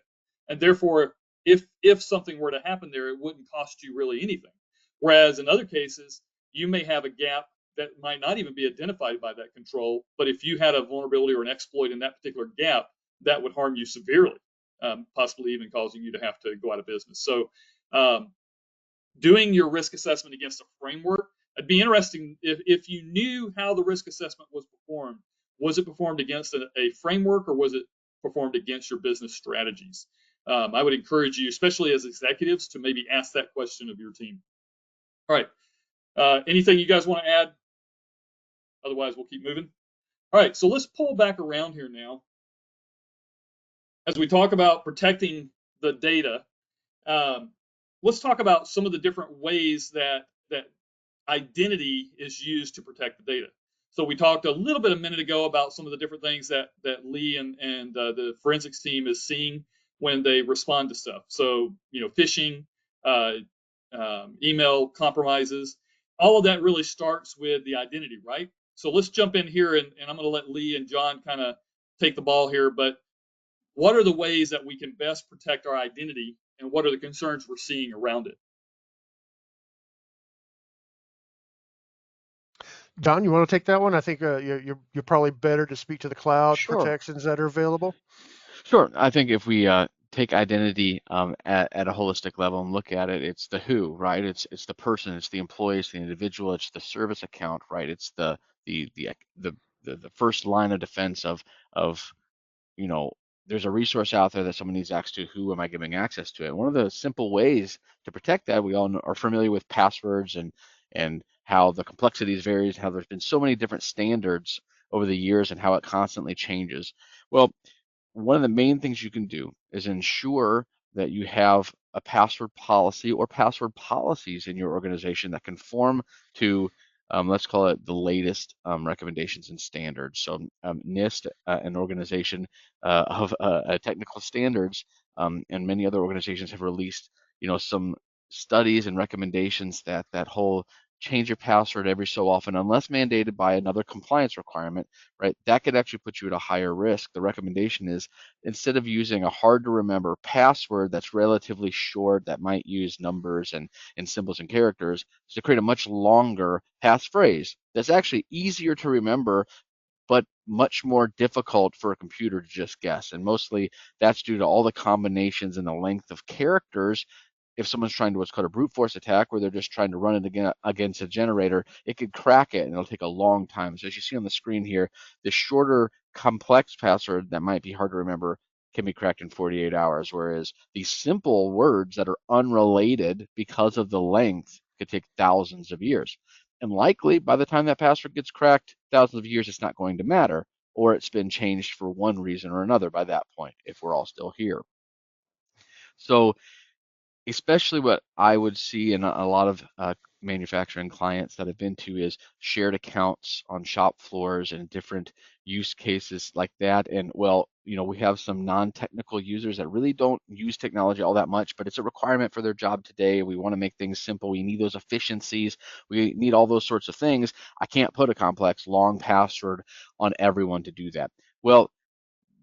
and therefore, if something were to happen there, it wouldn't cost you really anything. Whereas in other cases, you may have a gap that might not even be identified by that control, but if you had a vulnerability or an exploit in that particular gap, that would harm you severely, possibly even causing you to have to go out of business. So doing your risk assessment against a framework, it'd be interesting if you knew how the risk assessment was performed. Was it performed against a framework, or was it performed against your business strategies? I would encourage you, especially as executives, to maybe ask that question of your team. All right. Anything you guys want to add? Otherwise, we'll keep moving. All right. So let's pull back around here now. As we talk about protecting the data, let's talk about some of the different ways that identity is used to protect the data. So we talked a little bit a minute ago about some of the different things that Lee and the forensics team is seeing when they respond to stuff. So phishing, email compromises, all of that really starts with the identity, right? So let's jump in here, and I'm going to let Lee and John kind of take the ball here. But what are the ways that we can best protect our identity, and what are the concerns we're seeing around it? John, you want to take that one? I think you're probably better to speak to the cloud Sure. protections that are available. Sure. I think if we take identity at a holistic level and look at it, it's the who, right? It's the person, it's the employee, it's the individual, it's the service account, right? It's the first line of defense of you know, there's a resource out there that someone needs access to. Who am I giving access to it? One of the simple ways to protect that, we all are familiar with passwords and how the complexities varies, how there's been so many different standards over the years and how it constantly changes. Well, one of the main things you can do is ensure that you have a password policy or password policies in your organization that conform to, let's call it the latest recommendations and standards. So NIST, an organization of technical standards, and many other organizations have released, some studies and recommendations that whole change your password every so often, unless mandated by another compliance requirement, right? That could actually put you at a higher risk. The recommendation is, instead of using a hard to remember password that's relatively short, that might use numbers and symbols and characters, is to create a much longer passphrase that's actually easier to remember, but much more difficult for a computer to just guess. And mostly that's due to all the combinations and the length of characters. If someone's trying to what's called a brute force attack, where they're just trying to run it against a generator, it could crack it and it'll take a long time. So as you see on the screen here, the shorter complex password that might be hard to remember can be cracked in 48 hours, whereas these simple words that are unrelated because of the length could take thousands of years. And likely by the time that password gets cracked, thousands of years, it's not going to matter, or it's been changed for one reason or another by that point, if we're all still here. So especially what I would see in a lot of manufacturing clients that I've been to is shared accounts on shop floors and different use cases like that. And well, we have some non-technical users that really don't use technology all that much, but it's a requirement for their job today. We want to make things simple. We need those efficiencies. We need all those sorts of things. I can't put a complex long password on everyone to do that. Well,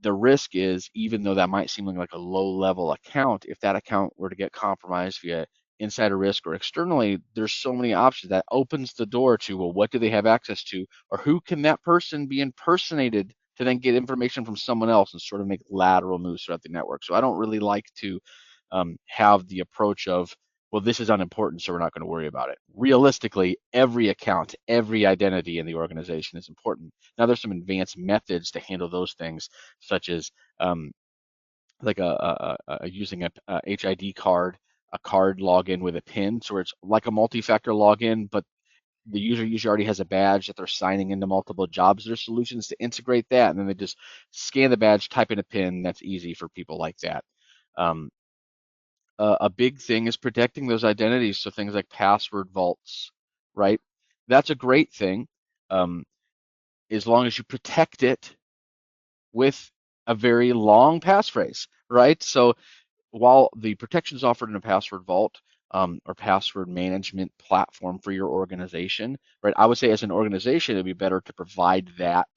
the risk is, even though that might seem like a low level account, if that account were to get compromised via insider risk or externally, there's so many options that opens the door to, well, what do they have access to, or who can that person be impersonated to then get information from someone else and sort of make lateral moves throughout the network. So I don't really like to have the approach of, well, this is unimportant, so we're not going to worry about it. Realistically, every account, every identity in the organization is important. Now, there's some advanced methods to handle those things, such as like using a HID card, a card login with a PIN, so it's like a multi-factor login, but the user usually already has a badge that they're signing into multiple jobs. There's solutions to integrate that, and then they just scan the badge, type in a PIN. That's easy for people like that. Um, a big thing is protecting those identities. So things like password vaults, right? That's a great thing, um, as long as you protect it with a very long passphrase, right? So while the protections offered in a password vault or password management platform for your organization, right? I would say as an organization, it'd be better to provide that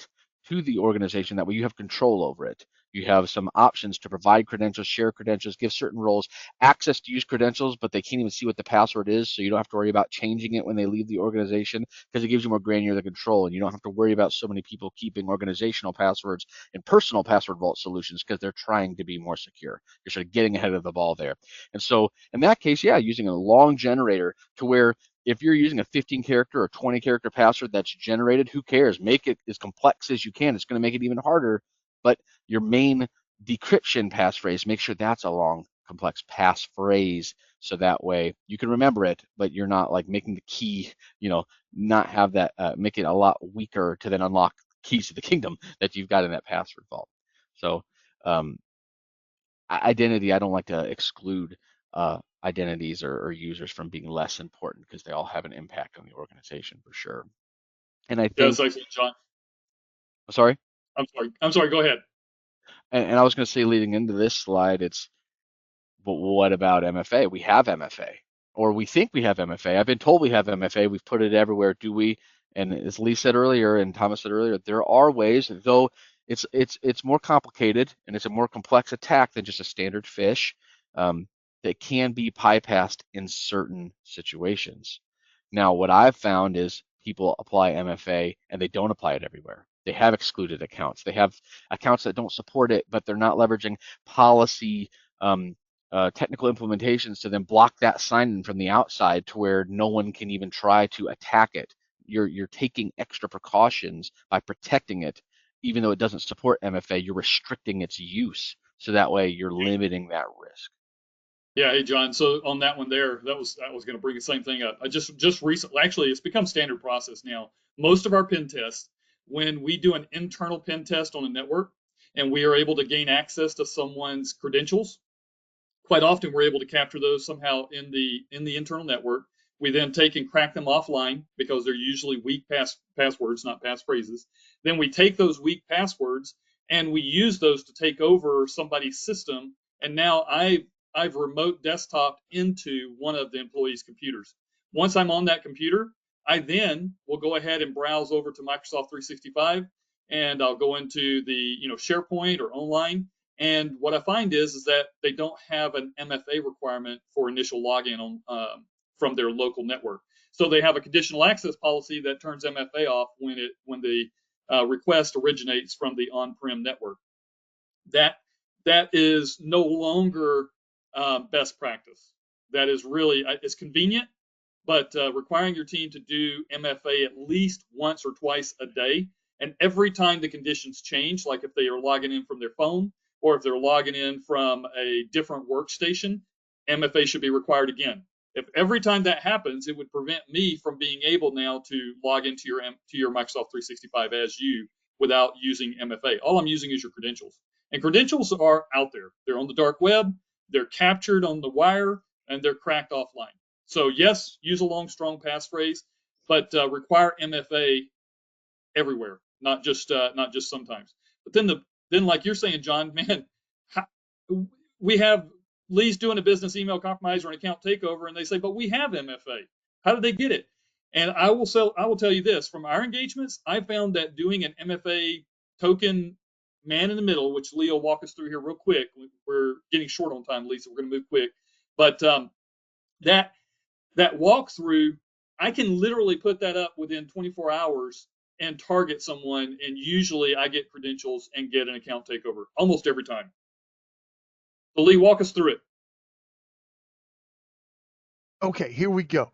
to the organization. That way you have control over it. You have some options to provide credentials, share credentials, give certain roles access to use credentials, but they can't even see what the password is. So you don't have to worry about changing it when they leave the organization, because it gives you more granular control, and you don't have to worry about so many people keeping organizational passwords and personal password vault solutions because they're trying to be more secure. You're sort of getting ahead of the ball there. And so in that case, yeah, using a long generator to where if you're using a 15 character or 20 character password that's generated, who cares? Make it as complex as you can. It's going to make it even harder. But your main decryption passphrase, make sure that's a long, complex passphrase. So that way you can remember it, but you're not like making the key, not have that, make it a lot weaker to then unlock keys to the kingdom that you've got in that password vault. So um, identity, I don't like to exclude identities or users from being less important, because they all have an impact on the organization for sure. And I Yeah, it's think, actually, John. sorry, I'm sorry. Go ahead. and I was going to say leading into this slide, it's, but what about MFA? We have MFA, or we think we have MFA. I've been told we have MFA. We've put it everywhere. Do we? And as Lee said earlier, and Thomas said earlier, there are ways, though it's more complicated and it's a more complex attack than just a standard phish, that can be bypassed in certain situations. Now, what I've found is people apply MFA and they don't apply it everywhere. They have excluded accounts. They have accounts that don't support it, but they're not leveraging policy, um, technical implementations to then block that sign-in from the outside to where no one can even try to attack it. You're taking extra precautions by protecting it, even though it doesn't support MFA. You're restricting its use, so that way you're limiting that risk. Yeah, hey John. So on that one there, that was going to bring the same thing up. I just recently, actually, it's become standard process now. Most of our pen tests, when we do an internal pen test on a network, and we are able to gain access to someone's credentials, quite often we're able to capture those somehow in the internal network. We then take and crack them offline because they're usually weak passwords, not passphrases. Then we take those weak passwords and we use those to take over somebody's system. And now I've remote desktoped into one of the employees' computers. Once I'm on that computer, I then will go ahead and browse over to Microsoft 365, and I'll go into the SharePoint or online. And what I find is that they don't have an MFA requirement for initial login on from their local network. So they have a conditional access policy that turns MFA off when the request originates from the on-prem network. That that is no longer best practice. That is really it's convenient, but requiring your team to do MFA at least once or twice a day, and every time the conditions change, like if they are logging in from their phone or if they're logging in from a different workstation, MFA should be required again. If every time that happens, it would prevent me from being able now to log into your Microsoft 365 as you without using MFA. All I'm using is your credentials, and credentials are out there. They're on the dark web. They're captured on the wire, and they're cracked offline. So yes, use a long, strong passphrase, but require MFA everywhere, not just sometimes. But then like you're saying, John, man, how, we have Lee's doing a business email compromise or an account takeover, and they say, but we have MFA. How did they get it? And I will tell you this, from our engagements, I found that doing an MFA token man in the middle, which Lee will walk us through here real quick. We're getting short on time, Lee, so we're going to move quick. But that walkthrough, I can literally put that up within 24 hours and target someone, and usually I get credentials and get an account takeover almost every time. So Lee, walk us through it. Okay, here we go.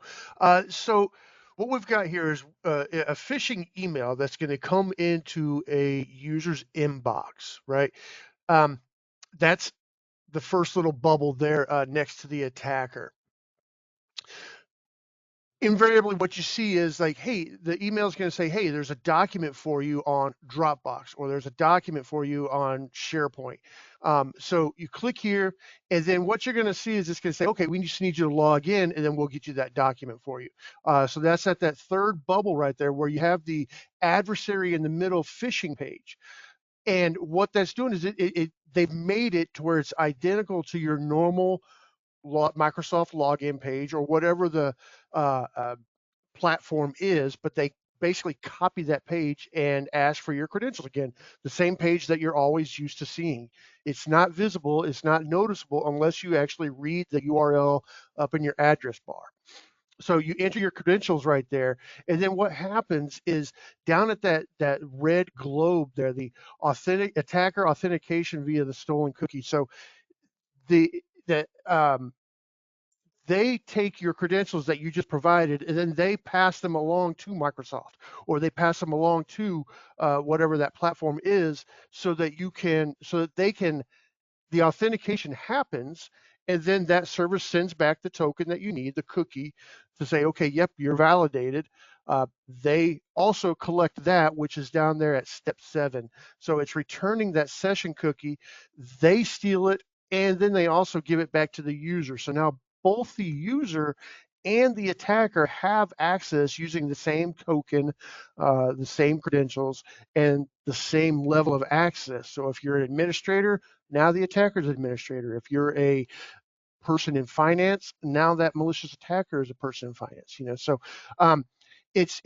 So what we've got here is a phishing email that's going to come into a user's inbox, right? That's the first little bubble there next to the attacker. Invariably, what you see is like, hey, the email is going to say, hey, there's a document for you on Dropbox, or there's a document for you on SharePoint. So you click here, and then what you're going to see is it's going to say, okay, we just need you to log in, and then we'll get you that document for you. So that's at that third bubble right there where you have the adversary in the middle phishing page. And what that's doing is they've made it to where it's identical to your normal Microsoft login page or whatever the platform is, but they basically copy that page and ask for your credentials again, the same page that you're always used to seeing. It's not visible, it's not noticeable unless you actually read the URL up in your address bar. So you enter your credentials right there, and then what happens is down at that red globe there, the attacker authentication via the stolen cookie. So they take your credentials that you just provided, and then they pass them along to Microsoft, or they pass them along to whatever that platform is, so that they can, the authentication happens, and then that service sends back the token that you need, the cookie, to say, okay, yep, you're validated. They also collect that, which is down there at step 7. So it's returning that session cookie. They steal it, and then they also give it back to the user. So now both the user and the attacker have access using the same token, the same credentials, and the same level of access. So if you're an administrator, now the attacker's an administrator. If you're a person in finance, now that malicious attacker is a person in finance. So it's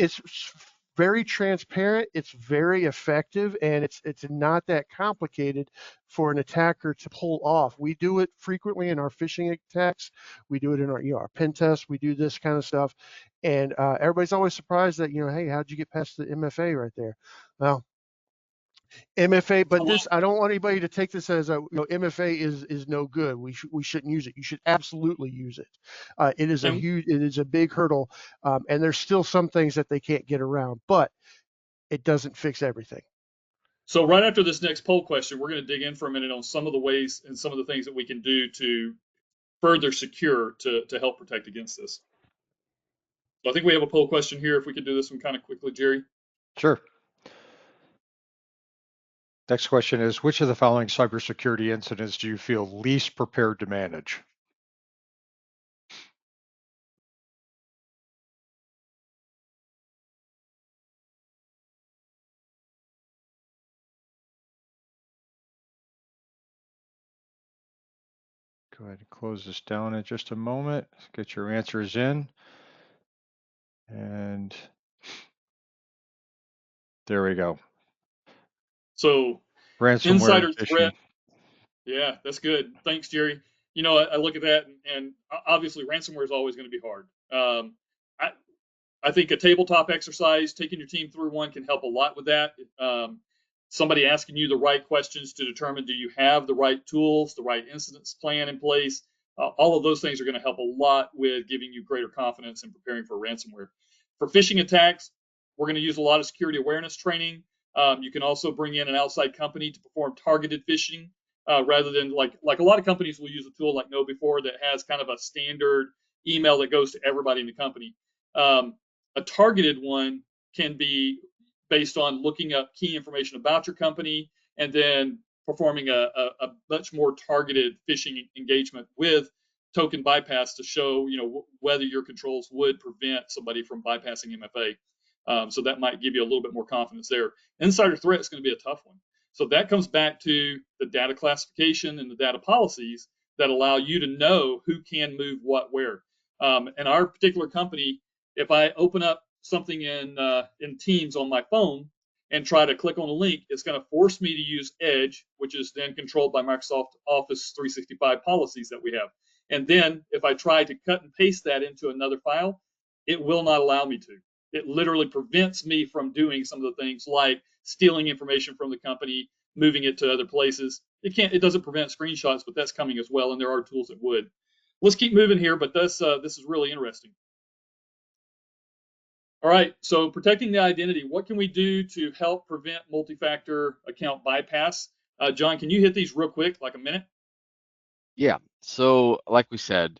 very transparent, it's very effective, and it's not that complicated for an attacker to pull off. We do it frequently in our phishing attacks. We do it in our pen tests. We do this kind of stuff, and everybody's always surprised that, hey, how'd you get past the MFA right there? Well, MFA, but this, I don't want anybody to take this as MFA is no good. We shouldn't use it. You should absolutely use it. It is a big hurdle, and there's still some things that they can't get around, but it doesn't fix everything. So right after this next poll question, we're going to dig in for a minute on some of the ways and some of the things that we can do to further secure to help protect against this. So I think we have a poll question here. If we could do this one kind of quickly, Jerry. Sure. Next question is, which of the following cybersecurity incidents do you feel least prepared to manage? Go ahead and close this down in just a moment. Get your answers in. And there we go. So ransomware insider phishing. threat. Yeah, that's good. Thanks, Jerry. I look at that, and obviously ransomware is always going to be hard. I think a tabletop exercise, taking your team through one, can help a lot with that. Somebody asking you the right questions to determine, do you have the right tools, the right incidents plan in place? All of those things are going to help a lot with giving you greater confidence in preparing for ransomware. For phishing attacks, we're going to use a lot of security awareness training. You can also bring in an outside company to perform targeted phishing, rather than like a lot of companies will use a tool like KnowBe4 that has kind of a standard email that goes to everybody in the company. A targeted one can be based on looking up key information about your company and then performing a much more targeted phishing engagement with token bypass to show, whether your controls would prevent somebody from bypassing MFA. So that might give you a little bit more confidence there. Insider threat is going to be a tough one. So that comes back to the data classification and the data policies that allow you to know who can move what where. In our particular company, if I open up something in Teams on my phone and try to click on a link, it's going to force me to use Edge, which is then controlled by Microsoft Office 365 policies that we have. And then if I try to cut and paste that into another file, it will not allow me to. It literally prevents me from doing some of the things like stealing information from the company, moving it to other places. It doesn't prevent screenshots, but that's coming as well, and there are tools that would. Let's keep moving here, but this is really interesting. All right, so protecting the identity. What can we do to help prevent multi-factor account bypass? John, can you hit these real quick, like a minute? Yeah. So like we said,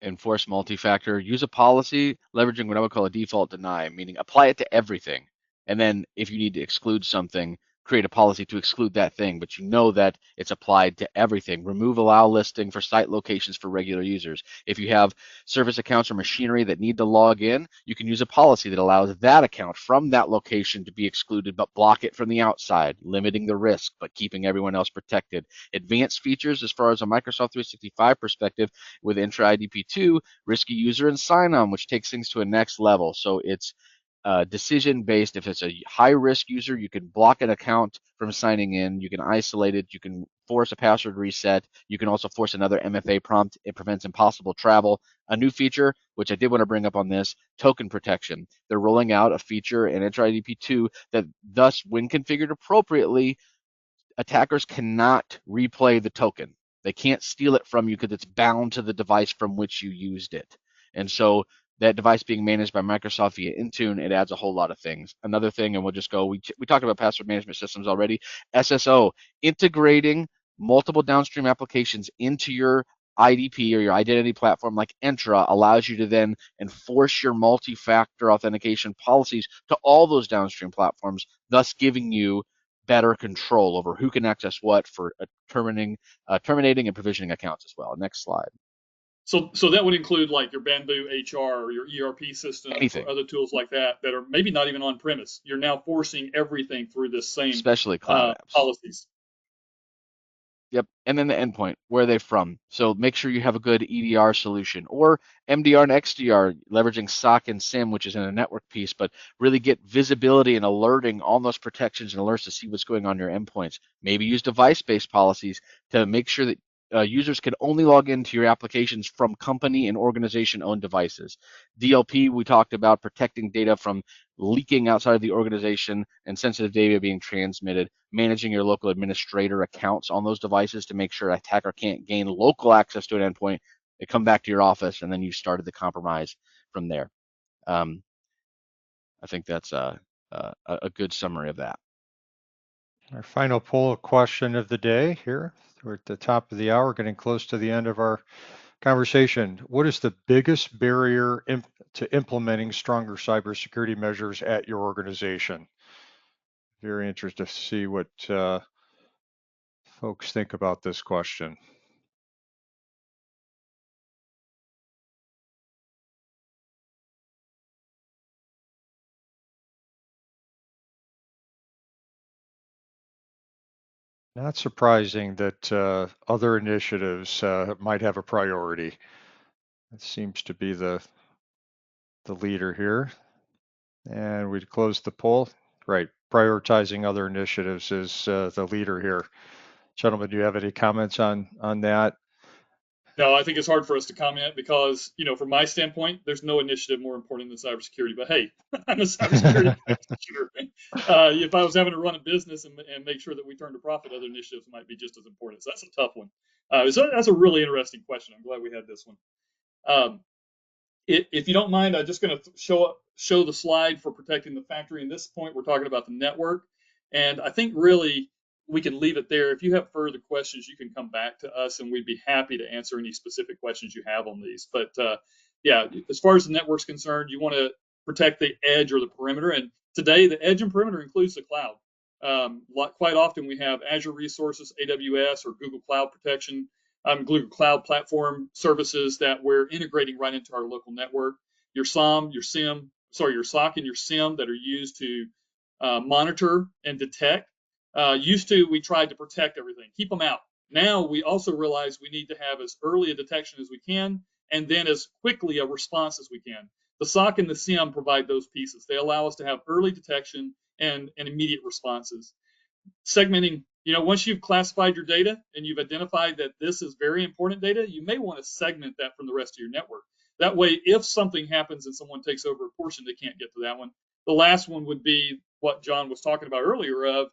enforce multi-factor, use a policy leveraging what I would call a default deny, meaning apply it to everything. And then if you need to exclude something, create a policy to exclude that thing, but you know that it's applied to everything. Remove allow listing for site locations for regular users. If you have service accounts or machinery that need to log in, you can use a policy that allows that account from that location to be excluded, but block it from the outside, limiting the risk, but keeping everyone else protected. Advanced features as far as a Microsoft 365 perspective with Intra IDP2, risky user and sign-on, which takes things to a next level. So it's decision based. If it's a high risk user, you can block an account from signing in, you can isolate it, you can force a password reset, you can also force another MFA prompt. It prevents impossible travel. A new feature, which I did want to bring up on this, token protection. They're rolling out a feature in Intra IDP2 that thus, when configured appropriately, attackers cannot replay the token. They can't steal it from you because it's bound to the device from which you used it. And so that device being managed by Microsoft via Intune, it adds a whole lot of things. Another thing, and we'll just go, we talked about password management systems already. SSO, integrating multiple downstream applications into your IDP or your identity platform like Entra allows you to then enforce your multi-factor authentication policies to all those downstream platforms, thus giving you better control over who can access what for terminating and provisioning accounts as well. Next slide. So that would include like your Bamboo HR or your ERP systems Anything, or other tools like that are maybe not even on premise. You're now forcing everything through this same especially cloud apps. policies. Yep. And then the endpoint, where are they from? So make sure you have a good EDR solution or MDR and XDR, leveraging SOC and SIM, which is in a network piece, but really get visibility and alerting on those protections and alerts to see what's going on your endpoints. Maybe use device-based policies to make sure that users can only log into your applications from company and organization-owned devices. DLP, we talked about protecting data from leaking outside of the organization and sensitive data being transmitted, managing your local administrator accounts on those devices to make sure an attacker can't gain local access to an endpoint. They come back to your office and then you started the compromise from there. I think that's a good summary of that. Our final poll question of the day here. We're at the top of the hour, getting close to the end of our conversation. What is the biggest barrier to implementing stronger cybersecurity measures at your organization? Very interested to see what folks think about this question. Not surprising that other initiatives might have a priority. It seems to be the leader here. And we'd close the poll. Right, prioritizing other initiatives is the leader here. Gentlemen, do you have any comments on that? No, I think it's hard for us to comment because, from my standpoint, there's no initiative more important than cybersecurity. But hey, I'm a cybersecurity practitioner. If I was having to run a business and make sure that we turn to profit, other initiatives might be just as important. So that's a tough one. So that's a really interesting question. I'm glad we had this one. If you don't mind, I'm just going to show the slide for protecting the factory. In this point, we're talking about the network. And I think really we can leave it there. If you have further questions, you can come back to us and we'd be happy to answer any specific questions you have on these. But yeah, as far as the network's concerned, you want to protect the edge or the perimeter. And today, the edge and perimeter includes the cloud. Quite often we have Azure resources, AWS or Google Cloud protection. including cloud platform services that we're integrating right into our local network. Your SOM, your SIM, sorry, your SOC and your SIM that are used to monitor and detect. Used to, we tried to protect everything, keep them out. Now we also realize we need to have as early a detection as we can, and then as quickly a response as we can. The SOC and the SIM provide those pieces. They allow us to have early detection and immediate responses. Segmenting, once you've classified your data and you've identified that this is very important data, you may want to segment that from the rest of your network. That way, if something happens and someone takes over a portion, they can't get to that one. The last one would be what John was talking about earlier of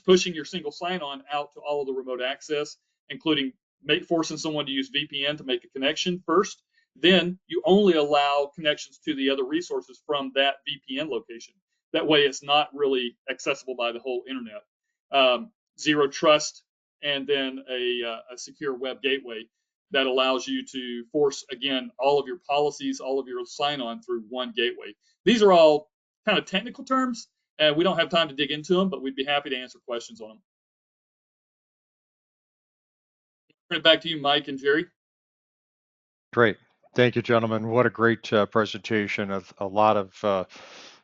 pushing your single sign-on out to all of the remote access, including forcing someone to use VPN to make a connection first. Then you only allow connections to the other resources from that VPN location. That way, it's not really accessible by the whole internet. Zero trust, and then a secure web gateway that allows you to force, again, all of your policies, all of your sign-on through one gateway. These are all kind of technical terms, and we don't have time to dig into them, but we'd be happy to answer questions on them. Turn it back to you, Mike and Jerry. Great. Thank you, gentlemen. What a great presentation of a lot of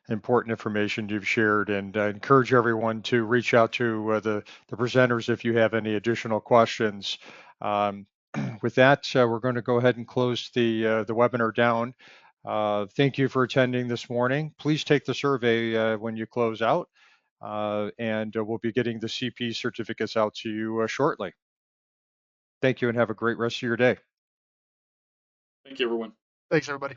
important information you've shared, and encourage everyone to reach out to the presenters if you have any additional questions. With that, we're going to go ahead and close the webinar down. Thank you for attending this morning. Please take the survey when you close out, and we'll be getting the CP certificates out to you shortly. Thank you, and have a great rest of your day. Thank you, everyone. Thanks, everybody.